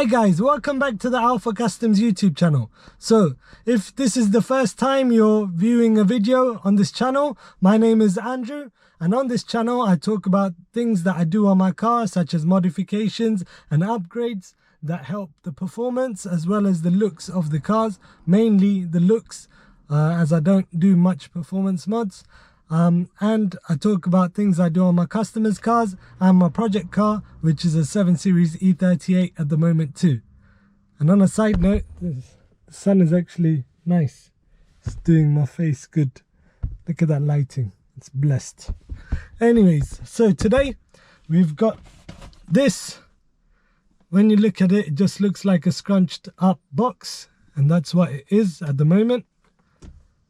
Hi guys, welcome back to the Alpha Customs YouTube channel. So if this is the first time you're viewing a video on this channel, my name is Andrew, and on this channel I talk about things that I do on my car, such as modifications and upgrades that help the performance as well as the looks of the cars, mainly the looks, as I don't do much performance mods. And I talk about things I do on my customers' cars and my project car, which is a 7 Series E38 at the moment too. And on a side note, the sun is actually nice. It's doing my face good. Look at that lighting. It's blessed. Anyways, so today we've got this. When you look at it, it just looks like a scrunched up box, and that's what it is at the moment.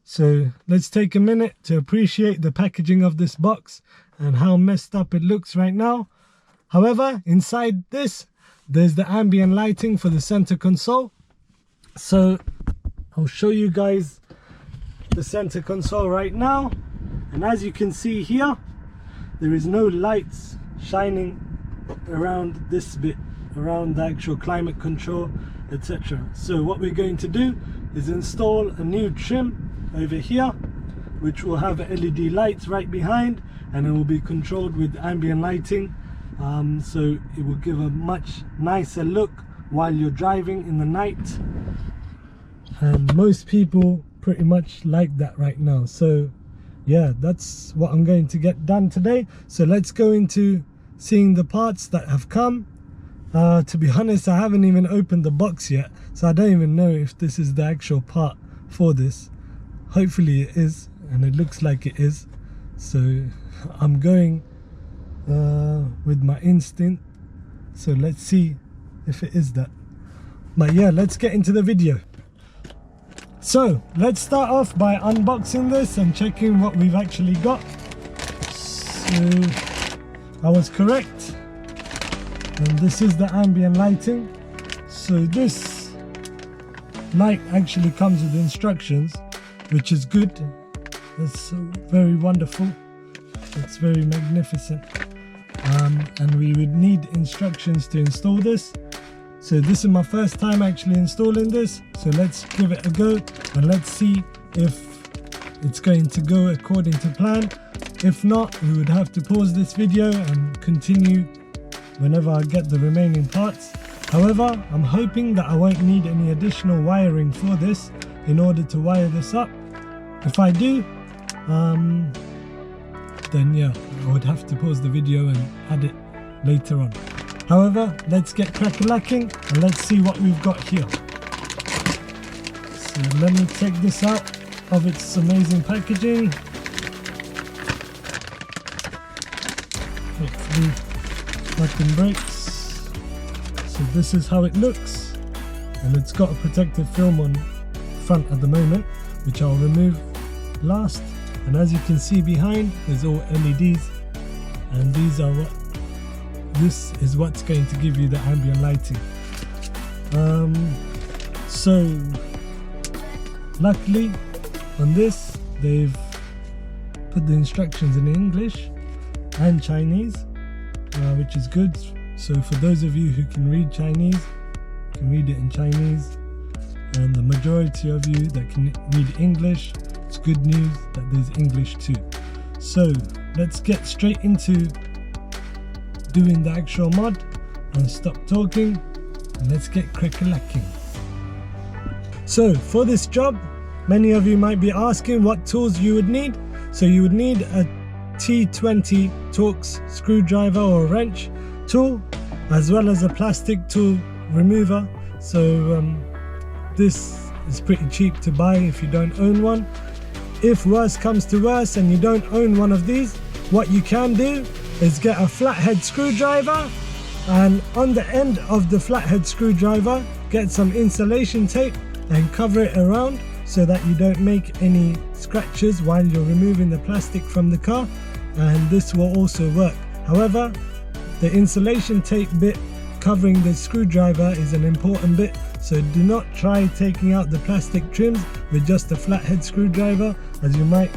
So let's take a minute to appreciate the packaging of this box and how messed up it looks right now. However, inside this, there's the ambient lighting for the center console. So I'll show you guys the center console right now. And as you can see here, there is no lights shining around this bit, around the actual climate control, etc. So what we're going to do is install a new trim over here, which will have LED lights right behind, and it will be controlled with ambient lighting, so it will give a much nicer look while you're driving in the night, and most people pretty much like that right now. So yeah, that's what I'm going to get done today. So let's go into seeing the parts that have come. To be honest, I haven't even opened the box yet, so I don't even know if this is the actual part for this. Hopefully it is, and it looks like it is. So I'm going with my instinct. So let's see if it is that. But yeah, let's get into the video. So let's start off by unboxing this and checking what we've actually got. So I was correct, and this is the ambient lighting. So this light actually comes with instructions, which is good. It's very wonderful. It's very magnificent, and we would need instructions to install this. So this is my first time actually installing this, so let's give it a go and let's see if it's going to go according to plan. If not, we would have to pause this video and continue whenever I get the remaining parts. However, I'm hoping that I won't need any additional wiring for this in order to wire this up. If I do, then yeah, I would have to pause the video and add it later on. However, let's get crack-a-lacking and let's see what we've got here. So let me take this out of its amazing packaging. Hopefully nothing breaks. So this is how it looks, and it's got a protective film on front at the moment, which I'll remove last. And as you can see behind, there's all LEDs, and this is what's going to give you the ambient lighting. So luckily on this they've put the instructions in English and Chinese, which is good. So for those of you who can read Chinese, you can read it in Chinese, and the majority of you that can read English, it's good news that there's English too. So let's get straight into doing the actual mod and stop talking, and let's get crack-a-lacking. So for this job, many of you might be asking what tools you would need. So you would need a T20 Torx screwdriver or wrench tool, as well as a plastic tool remover. So this is pretty cheap to buy if you don't own one. If worse comes to worse and you don't own one of these, what you can do is get a flathead screwdriver, and on the end of the flathead screwdriver get some insulation tape and cover it around so that you don't make any scratches while you're removing the plastic from the car, and this will also work. However, the insulation tape bit covering the screwdriver is an important bit, so do not try taking out the plastic trims with just a flathead screwdriver, as you might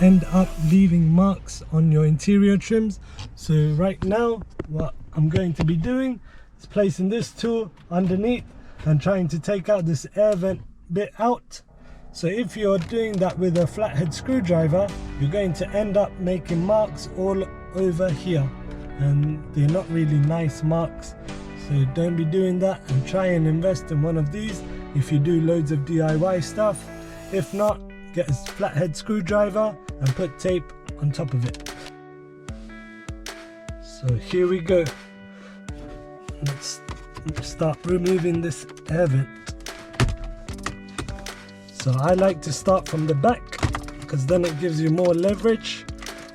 end up leaving marks on your interior trims. So right now what I'm going to be doing is placing this tool underneath and trying to take out this air vent bit out. So if you're doing that with a flathead screwdriver, you're going to end up making marks all over here, and they're not really nice marks. So don't be doing that, and try and invest in one of these if you do loads of DIY stuff. If not, get a flathead screwdriver and put tape on top of it. So here we go. Let's start removing this air vent. So I like to start from the back because then it gives you more leverage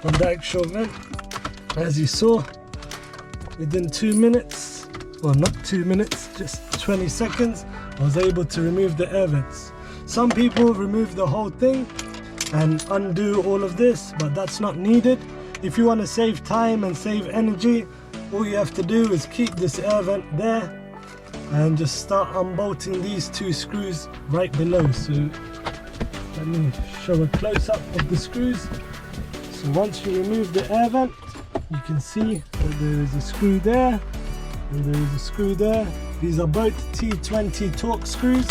on the actual vent. As you saw, within 2 minutes, well not 2 minutes, just 20 seconds, I was able to remove the air vents. Some people remove the whole thing and undo all of this, but that's not needed. If you want to save time and save energy, all you have to do is keep this air vent there and just start unbolting these 2 screws right below. So let me show a close-up of the screws. So once you remove the air vent, you can see that there is a screw there and there is a screw there. These are both T20 Torx screws,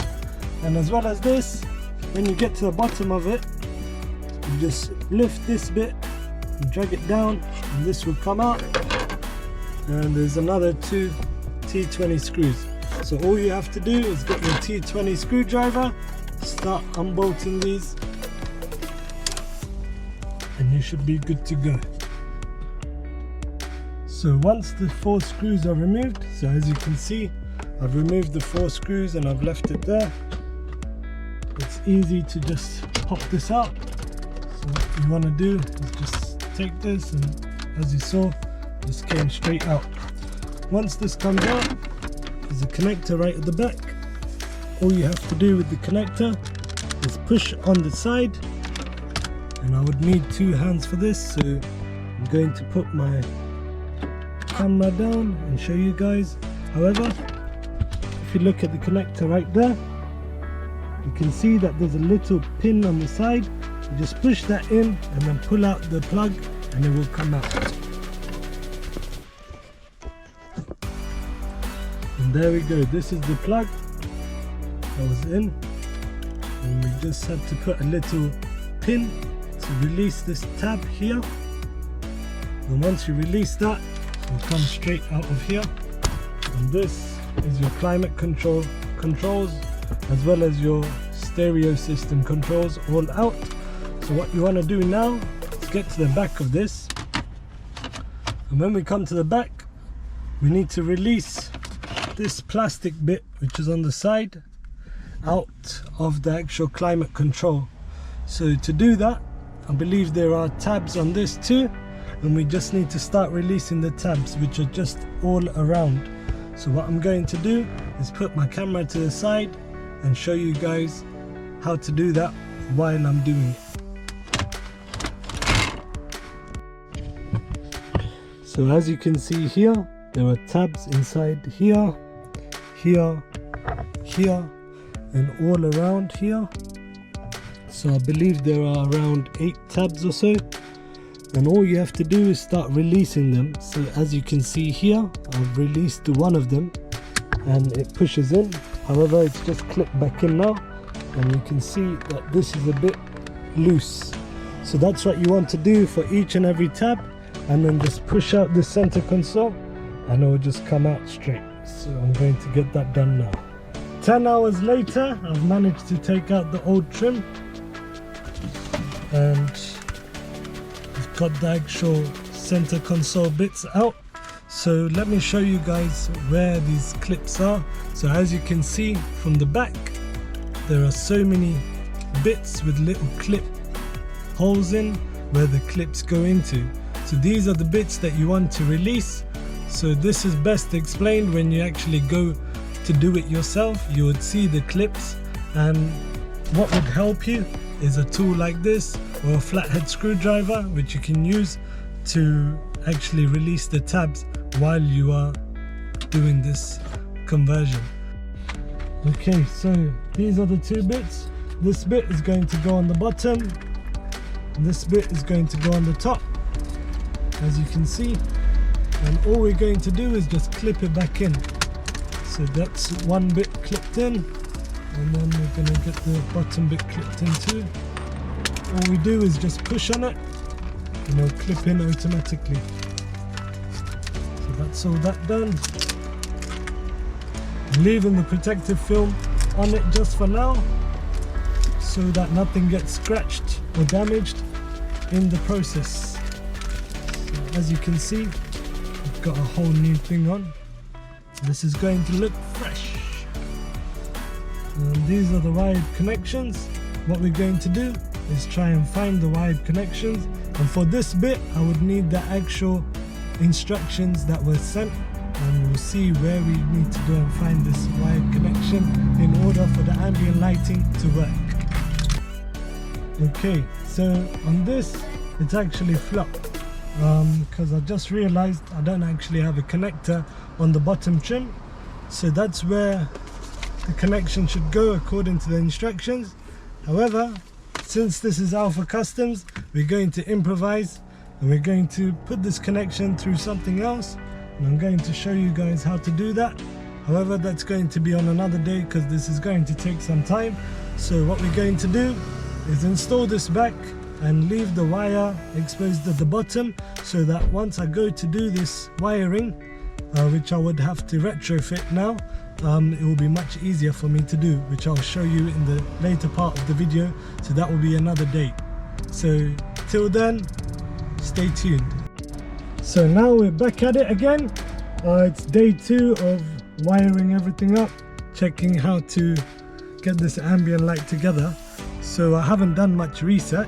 and as well as this, when you get to the bottom of it, you just lift this bit and drag it down and this will come out, and there's another 2 T20 screws. So all you have to do is get your T20 screwdriver, start unbolting these, and you should be good to go. So once the 4 screws are removed, so as you can see, I've removed the 4 screws and I've left it there. It's easy to just pop this out. So what you want to do is just take this, and as you saw, this came straight out. Once this comes out, there's a connector right at the back. All you have to do with the connector is push on the side, and I would need 2 hands for this, so I'm going to put my camera down and show you guys. However, if you look at the connector right there, you can see that there's a little pin on the side. You just push that in and then pull out the plug and it will come out. And there we go, this is the plug that was in, and we just had to put a little pin to release this tab here, and once you release that, it will come straight out of here. And this is your climate controls as well as your stereo system controls all out. So what you want to do now is get to the back of this, and when we come to the back, we need to release this plastic bit which is on the side out of the actual climate control. So to do that, I believe there are tabs on this too, and we just need to start releasing the tabs which are just all around. So what I'm going to do is put my camera to the side and show you guys how to do that while I'm doing it. So as you can see here, there are tabs inside here, here, here, and all around here. So I believe there are around 8 tabs or so, and all you have to do is start releasing them. So as you can see here, I've released one of them and it pushes in. However, it's just clipped back in now, and you can see that this is a bit loose. So that's what you want to do for each and every tab, and then just push out the center console and it will just come out straight. So I'm going to get that done now. 10 hours later, I've managed to take out the old trim, and I've got the actual center console bits out. So let me show you guys where these clips are. So as you can see from the back, there are so many bits with little clip holes in where the clips go into. So these are the bits that you want to release. So this is best explained when you actually go to do it yourself. You would see the clips, and what would help you is a tool like this or a flathead screwdriver, which you can use to actually release the tabs while you are doing this conversion. Okay, so these are the 2 bits. This bit is going to go on the bottom, and this bit is going to go on the top, as you can see. And all we're going to do is just clip it back in. So that's one bit clipped in, and then we're going to get the bottom bit clipped in too. All we do is just push on it and it'll clip in automatically. So that's all that done. Leaving the protective film on it just for now, so that nothing gets scratched or damaged in the process. So as you can see, we've got a whole new thing on. This is going to look fresh. And these are the wired connections. What we're going to do is try and find the wired connections, and for this bit I would need the actual instructions that were sent, and we'll see where we need to go and find this wired connection in order for the ambient lighting to work. Okay, so on this it's actually flopped because I just realized I don't actually have a connector on the bottom trim, so that's where the connection should go according to the instructions. However, since this is Alpha Customs, we're going to improvise and we're going to put this connection through something else, and I'm going to show you guys how to do that. However, that's going to be on another day because this is going to take some time. So what we're going to do is install this back and leave the wire exposed at the bottom, so that once I go to do this wiring, which I would have to retrofit now, it will be much easier for me to do, which I'll show you in the later part of the video. So that will be another day. So till then, stay tuned. So now we're back at it again. It's day 2 of wiring everything up, checking how to get this ambient light together. So I haven't done much research.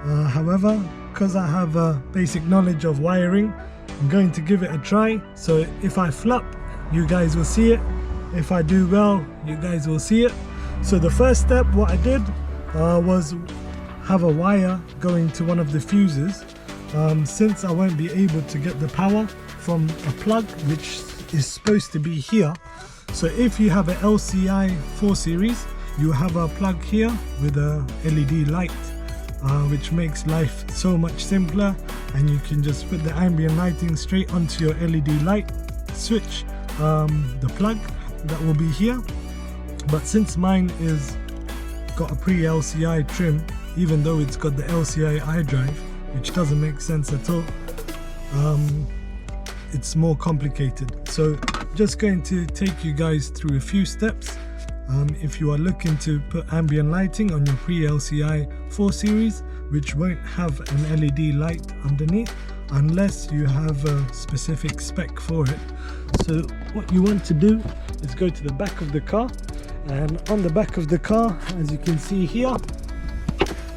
However, because I have a basic knowledge of wiring, I'm going to give it a try. So if I flop, you guys will see it. If I do well, you guys will see it. So the first step, what I did was have a wire going to one of the fuses. Since I won't be able to get the power from a plug, which is supposed to be here. So if you have an LCI 4 series, you have a plug here with a LED light, which makes life so much simpler, and you can just put the ambient lighting straight onto your LED light switch, the plug that will be here. But since mine is got a pre-LCI trim, even though it's got the LCI iDrive, which doesn't make sense at all, it's more complicated. So just going to take you guys through a few steps. If you are looking to put ambient lighting on your pre-LCI 4 series, which won't have an LED light underneath unless you have a specific spec for it. So what you want to do is go to the back of the car, and on the back of the car, as you can see here,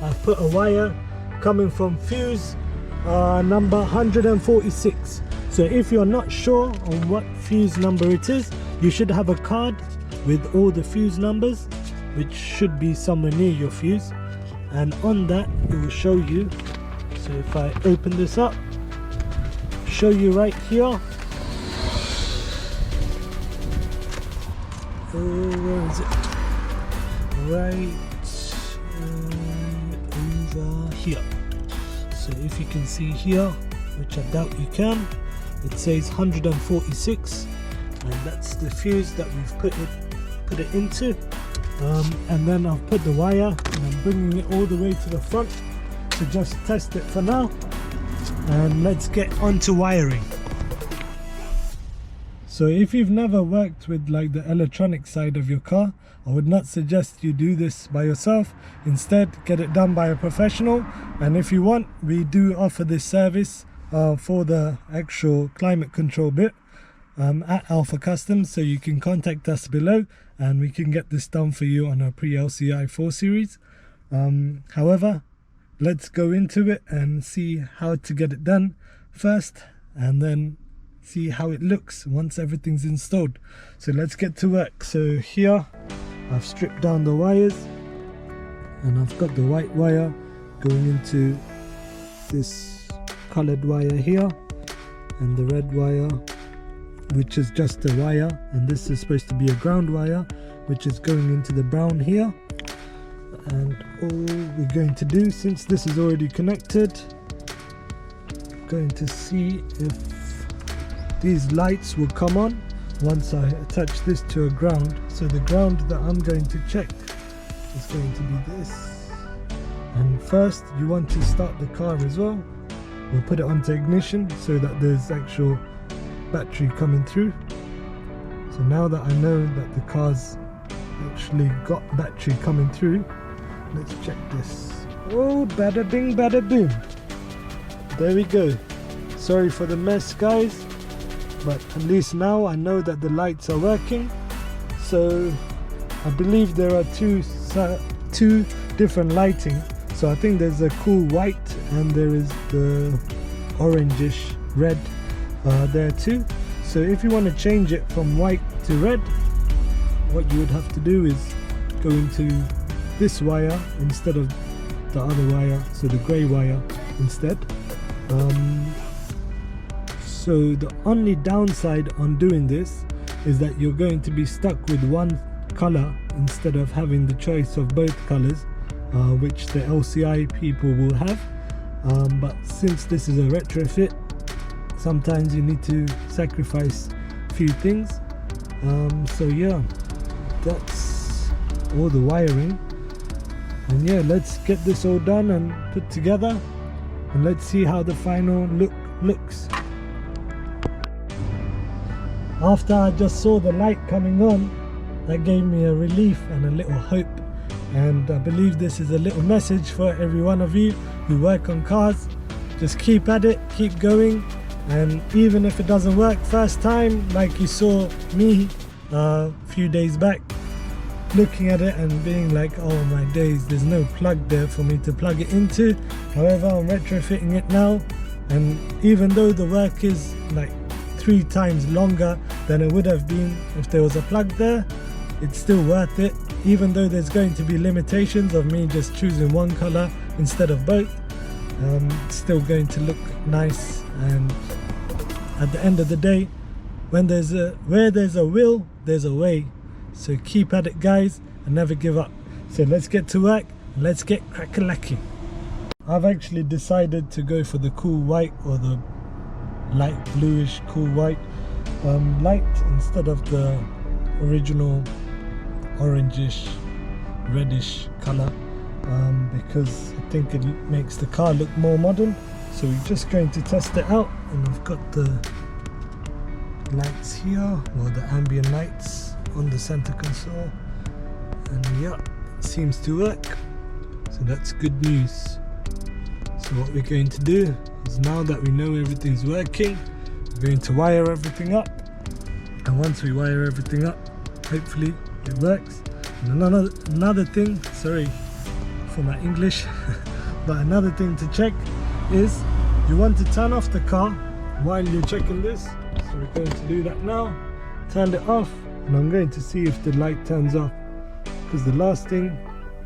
I've put a wire coming from fuse number 146. So if you're not sure on what fuse number it is, you should have a card with all the fuse numbers, which should be somewhere near your fuse, and on that it will show you. So if I open this up, show you right here. Where is it? Right over here. So if you can see here, which I doubt you can, it says 146, and that's the fuse that we've put it into. And then I've put the wire and I'm bringing it all the way to the front to just test it for now, and let's get on to wiring. So if you've never worked with like the electronic side of your car, I would not suggest you do this by yourself. Instead, get it done by a professional. And if you want, we do offer this service for the actual climate control bit at Alpha Customs, so you can contact us below and we can get this done for you on a pre-LCI 4 series. However, let's go into it and see how to get it done first, and then see how it looks once everything's installed. So let's get to work. So here I've stripped down the wires, and I've got the white wire going into this colored wire here, and the red wire, which is just a wire, and this is supposed to be a ground wire, which is going into the brown here. And all we're going to do, since this is already connected, going to see if these lights will come on. once I attach this to a ground. So the ground that I'm going to check is going to be this. And first you want to start the car as well. We'll put it onto ignition so that there's actual battery coming through. So now that I know that the car's actually got battery coming through, let's check this. Oh, bada bing bada boom. There we go. Sorry for the mess, guys, but at least now I know that the lights are working. So I believe there are two different lighting. So I think there's a cool white and there is the orangish red there too. So if you want to change it from white to red, what you would have to do is go into this wire instead of the other wire, so the grey wire instead. So the only downside on doing this is that you're going to be stuck with one color instead of having the choice of both colors, which the LCI people will have. But since this is a retrofit, sometimes you need to sacrifice a few things. So yeah, that's all the wiring. And yeah, let's get this all done and put together, and let's see how the final look looks. After I just saw the light coming on, that gave me a relief and a little hope. And I believe this is a little message for every one of you who work on cars. Just keep at it, keep going, and even if it doesn't work first time, like you saw me a few days back, looking at it and being like, oh my days, there's no plug there for me to plug it into. However, I'm retrofitting it now, and even though the work is like 3 times longer than it would have been if there was a plug there, it's still worth it. Even though there's going to be limitations of me just choosing one color instead of both, it's still going to look nice. And at the end of the day, where there's a will, there's a way. So keep at it, guys, and never give up. So let's get to work and let's get crack-a-lacking. I've actually decided to go for the cool white, or the light bluish cool white light, instead of the original orangish reddish color, because I think it makes the car look more modern. So we're just going to test it out, and I've got the lights here, or the ambient lights on the center console, and yeah, it seems to work, so that's good news. So what we're going to do is, now that we know everything's working, we're going to wire everything up, and once we wire everything up, hopefully it works. And another thing, sorry for my English, but another thing to check is you want to turn off the car while you're checking this. So we're going to do that now. Turn it off, and I'm going to see if the light turns off, because the last thing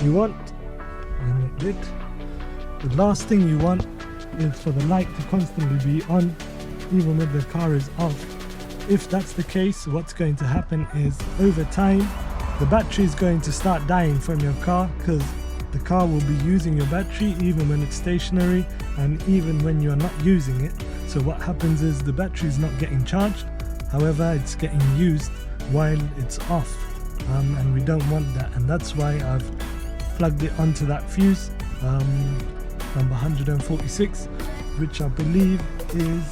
you want, and it did, the last thing you want is for the light to constantly be on even when the car is off. If that's the case, what's going to happen is, over time, the battery is going to start dying from your car, because the car will be using your battery even when it's stationary and even when you're not using it. So what happens is the battery is not getting charged, however it's getting used while it's off, and we don't want that. And that's why I've plugged it onto that fuse, number 146, which I believe is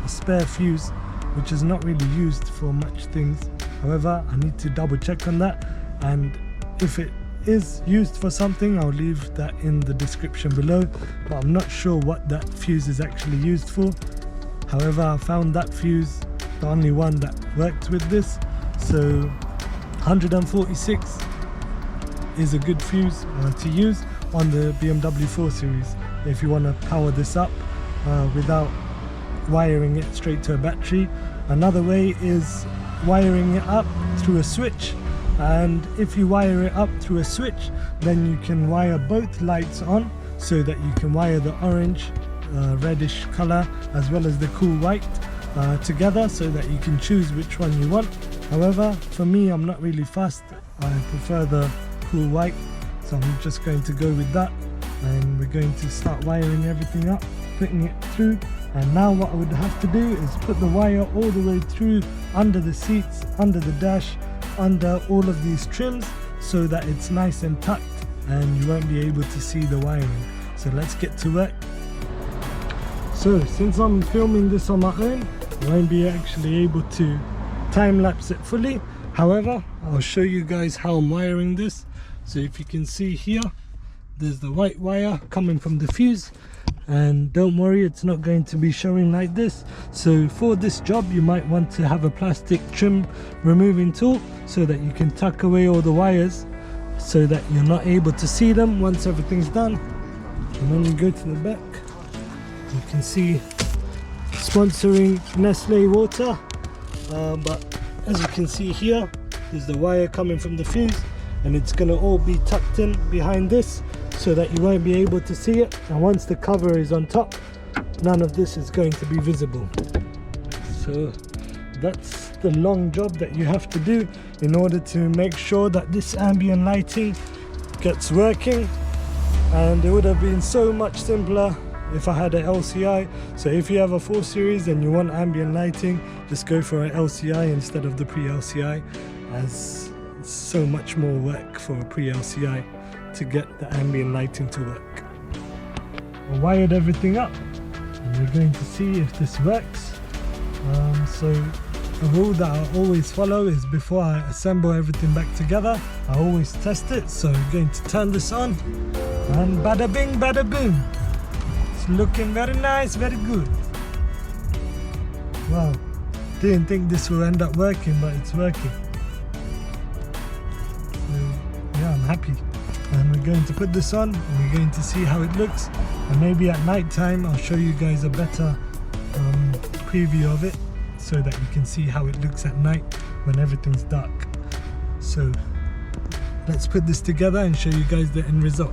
a spare fuse, which is not really used for much things. However, I need to double check on that, and if it is used for something, I'll leave that in the description below, but I'm not sure what that fuse is actually used for. However, I found that fuse, the only one that worked with this, so 146 is a good fuse to use on the BMW 4 Series if you want to power this up without wiring it straight to a battery. Another way is wiring it up through a switch, and if you wire it up through a switch, then you can wire both lights on, so that you can wire the orange reddish color as well as the cool white together, so that you can choose which one you want. However, for me, I'm not really fussed. I prefer the cool white, so I'm just going to go with that. and we're going to start wiring everything up, putting it through. And now what I would have to do is put the wire all the way through under the seats, under the dash, under all of these trims, so that it's nice and tucked and you won't be able to see the wiring. So let's get to work. So since I'm filming this on my own, I won't be actually able to time lapse it fully. However, I'll show you guys how I'm wiring this. So if you can see here, there's the white wire coming from the fuse, and don't worry, it's not going to be showing like this. So for this job you might want to have a plastic trim removing tool so that you can tuck away all the wires so that you're not able to see them once everything's done. And when you go to the back, you can see sponsoring Nestle water, but as you can see here, there's the wire coming from the fuse, and it's going to all be tucked in behind this so that you won't be able to see it. And once the cover is on top, none of this is going to be visible. So that's the long job that you have to do in order to make sure that this ambient lighting gets working. And it would have been so much simpler if I had an LCI. So if you have a 4 series and you want ambient lighting, just go for an LCI instead of the pre-LCI, as it's so much more work for a pre-LCI to get the ambient lighting to work. I wired everything up and we're going to see if this works. So a rule that I always follow is before I assemble everything back together, I always test it. So I'm going to turn this on, and bada bing bada boom, it's looking very nice, very good. Wow, didn't think this will end up working, but it's working. So yeah, I'm happy. And we're going to put this on and we're going to see how it looks, and maybe at night time I'll show you guys a better preview of it so that you can see how it looks at night when everything's dark. So let's put this together and show you guys the end result.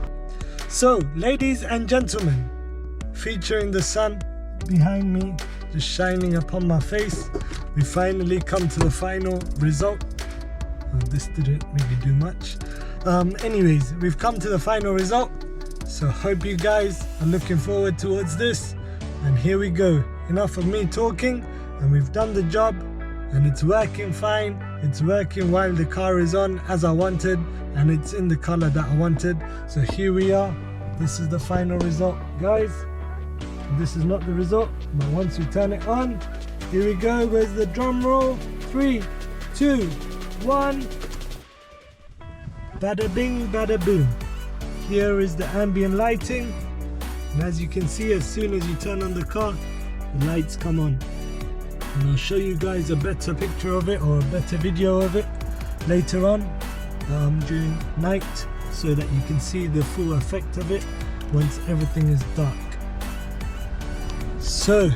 So ladies and gentlemen, featuring the sun behind me just shining upon my face, we finally come to the final result. This didn't really do much. Anyways, we've come to the final result, so hope you guys are looking forward towards this. And here we go, enough of me talking, and we've done the job and it's working fine. It's working while the car is on as I wanted, and it's in the color that I wanted. So here we are, this is the final result, guys. This is not the result, but once we turn it on, here we go. Where's the drum roll? 3, 2, 1. Bada bing, bada boom. Here is the ambient lighting, and as you can see, as soon as you turn on the car, the lights come on. And I'll show you guys a better picture of it, or a better video of it later on during night, so that you can see the full effect of it once everything is dark. So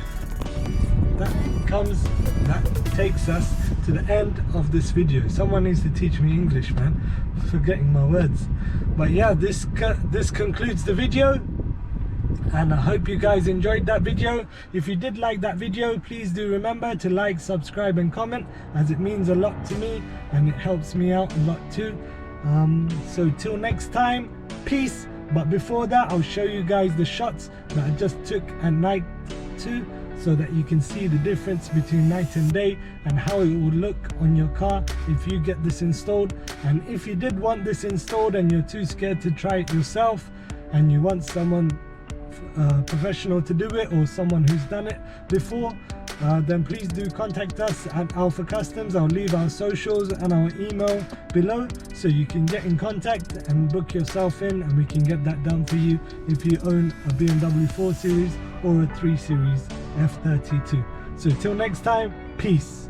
that takes us to the end of this video. Someone needs to teach me English, man. I'm forgetting my words. But yeah, this concludes the video, and I hope you guys enjoyed that video. If you did like that video, please do remember to like, subscribe and comment, as it means a lot to me and it helps me out a lot too. So till next time, peace. But before that, I'll show you guys the shots that I just took at night too, so that you can see the difference between night and day and how it would look on your car if you get this installed. And if you did want this installed and you're too scared to try it yourself, and you want someone professional to do it, or someone who's done it before, then please do contact us at Alpha Customs. I'll leave our socials and our email below, so you can get in contact and book yourself in, and we can get that done for you if you own a BMW 4 Series or a 3 Series F33. So till next time, peace.